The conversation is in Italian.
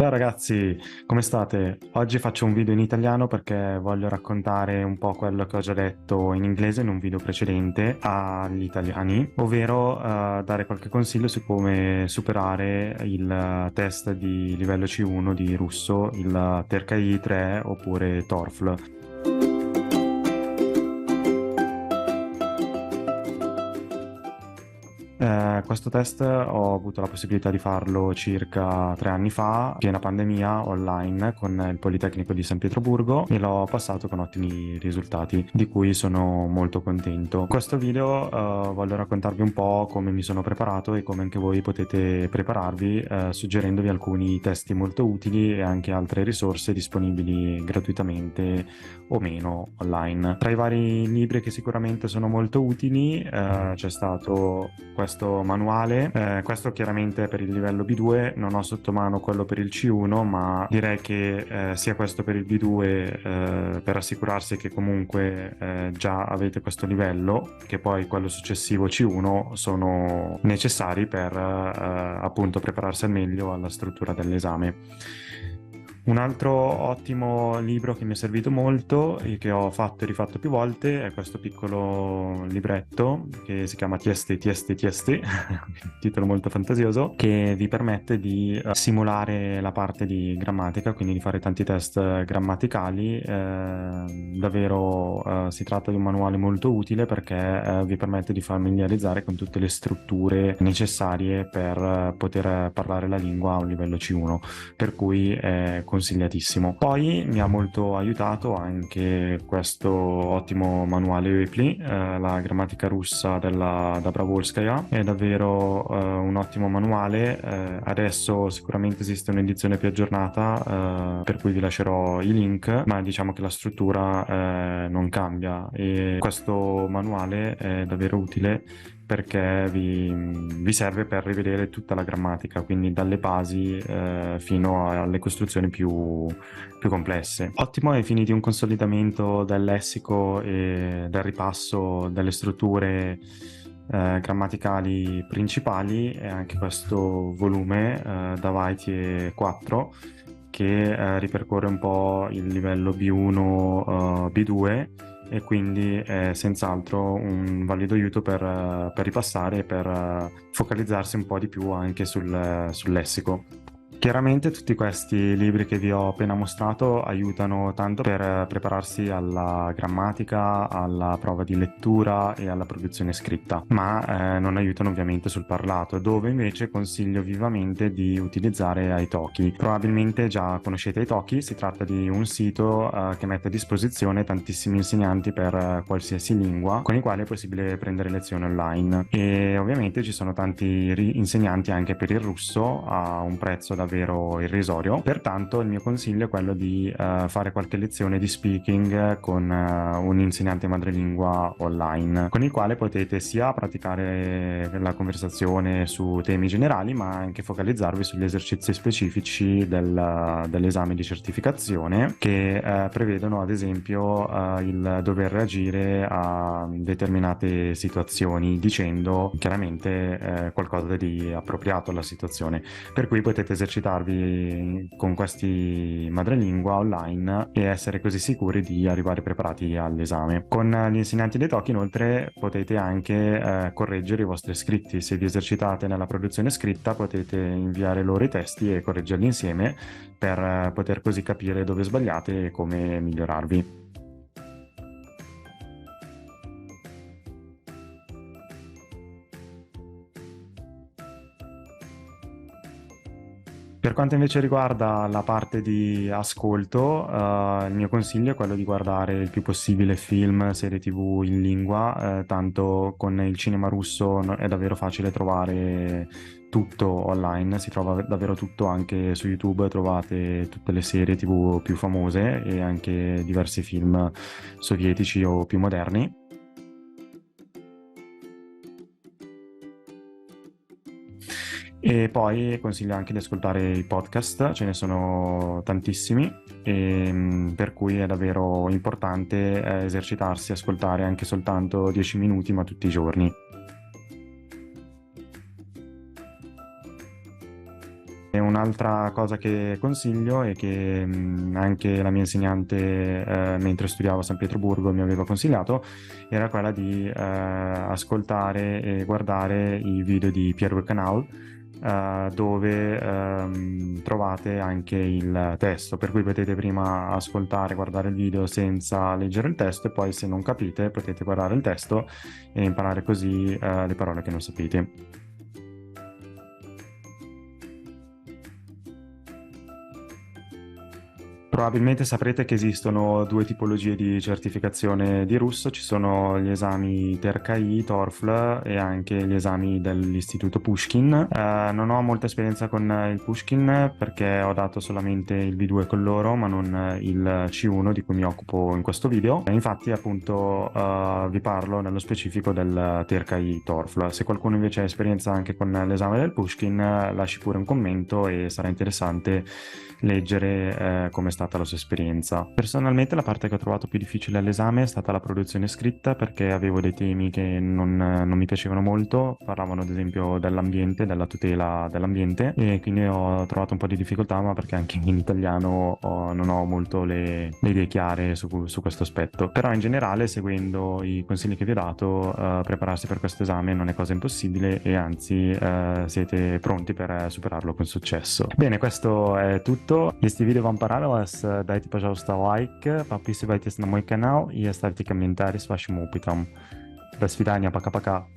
Ciao ragazzi, come state? Oggi faccio un video in italiano perché voglio raccontare un po' quello che ho già detto in inglese in un video precedente agli italiani, ovvero dare qualche consiglio su come superare il test di livello C1 di russo, il Terkai 3 oppure TOEFL. Questo test ho avuto la possibilità di farlo circa 3 anni fa, piena pandemia, online con il Politecnico di San Pietroburgo e l'ho passato con ottimi risultati, di cui sono molto contento. In questo video voglio raccontarvi un po' come mi sono preparato e come anche voi potete prepararvi, suggerendovi alcuni testi molto utili e anche altre risorse disponibili gratuitamente o meno online. Tra i vari libri che sicuramente sono molto utili c'è stato questo manuale, questo chiaramente è per il livello B2, non ho sotto mano quello per il C1, ma direi che sia questo per il B2 per assicurarsi che comunque già avete questo livello, che poi quello successivo C1 sono necessari per appunto prepararsi al meglio alla struttura dell'esame. Un altro ottimo libro che mi è servito molto e che ho fatto e rifatto più volte è questo piccolo libretto che si chiama Tieste, Tieste, Tieste, titolo molto fantasioso, che vi permette di simulare la parte di grammatica, quindi di fare tanti test grammaticali. Davvero si tratta di un manuale molto utile perché vi permette di familiarizzare con tutte le strutture necessarie per poter parlare la lingua a un livello C1, per cui è consigliatissimo. Poi mi ha molto aiutato anche questo ottimo manuale Weebly, la grammatica russa della Dabravolskaya. È davvero un ottimo manuale. Adesso sicuramente esiste un'edizione più aggiornata, per cui vi lascerò i link, ma diciamo che la struttura non cambia e questo manuale è davvero utile perché vi serve per rivedere tutta la grammatica, quindi dalle basi fino alle costruzioni più complesse. Ottimo ai fini di un consolidamento del lessico e del ripasso delle strutture grammaticali principali è anche questo volume da Vaiti 4 che ripercorre un po' il livello B1, B2 e quindi è senz'altro un valido aiuto per ripassare e per focalizzarsi un po' di più anche sul lessico. Chiaramente tutti questi libri che vi ho appena mostrato aiutano tanto per prepararsi alla grammatica, alla prova di lettura e alla produzione scritta, ma non aiutano ovviamente sul parlato, dove invece consiglio vivamente di utilizzare Italki. Probabilmente già conoscete Italki, si tratta di un sito che mette a disposizione tantissimi insegnanti per qualsiasi lingua, con i quali è possibile prendere lezioni online e ovviamente ci sono tanti insegnanti anche per il russo a un prezzo davvero irrisorio. Pertanto il mio consiglio è quello di fare qualche lezione di speaking con un insegnante madrelingua online, con il quale potete sia praticare la conversazione su temi generali, ma anche focalizzarvi sugli esercizi specifici dell'esame di certificazione che prevedono ad esempio il dover reagire a determinate situazioni dicendo chiaramente qualcosa di appropriato alla situazione, per cui potete esercitarvi con questi madrelingua online e essere così sicuri di arrivare preparati all'esame. Con gli insegnanti dei TOEIC inoltre potete anche correggere i vostri scritti. Se vi esercitate nella produzione scritta potete inviare loro i testi e correggerli insieme per poter così capire dove sbagliate e come migliorarvi. Per quanto invece riguarda la parte di ascolto, il mio consiglio è quello di guardare il più possibile film, serie TV in lingua, tanto con il cinema russo è davvero facile trovare tutto online, si trova davvero tutto anche su YouTube, trovate tutte le serie TV più famose e anche diversi film sovietici o più moderni. E poi consiglio anche di ascoltare i podcast, ce ne sono tantissimi, per cui è davvero importante esercitarsi, ascoltare anche soltanto 10 minuti, ma tutti i giorni. E un'altra cosa che consiglio e che anche la mia insegnante mentre studiavo a San Pietroburgo mi aveva consigliato era quella di ascoltare e guardare i video di Pierre Canal, dove trovate anche il testo, per cui potete prima ascoltare, guardare il video senza leggere il testo e poi se non capite potete guardare il testo e imparare così le parole che non sapete. Probabilmente saprete che esistono due tipologie di certificazione di russo, ci sono gli esami TERKI, TOEFL e anche gli esami dell'Istituto Pushkin. Non ho molta esperienza con il Pushkin perché ho dato solamente il B2 con loro, ma non il C1 di cui mi occupo in questo video. Infatti appunto vi parlo nello specifico del TERKI TOEFL. Se qualcuno invece ha esperienza anche con l'esame del Pushkin, lasci pure un commento e sarà interessante leggere come è stata la sua esperienza. Personalmente la parte che ho trovato più difficile all'esame è stata la produzione scritta perché avevo dei temi che non mi piacevano molto, parlavano ad esempio dell'ambiente, della tutela dell'ambiente e quindi ho trovato un po' di difficoltà, ma perché anche in italiano non ho molto le idee chiare su questo aspetto. Però in generale, seguendo i consigli che vi ho dato, prepararsi per questo esame non è cosa impossibile e anzi siete pronti per superarlo con successo. Bene, questo è tutto. Если видео вам понравилось, дайте, пожалуйста, лайк, подписывайтесь на мой канал и оставьте комментарий с вашим опытом. До свидания, пока-пока.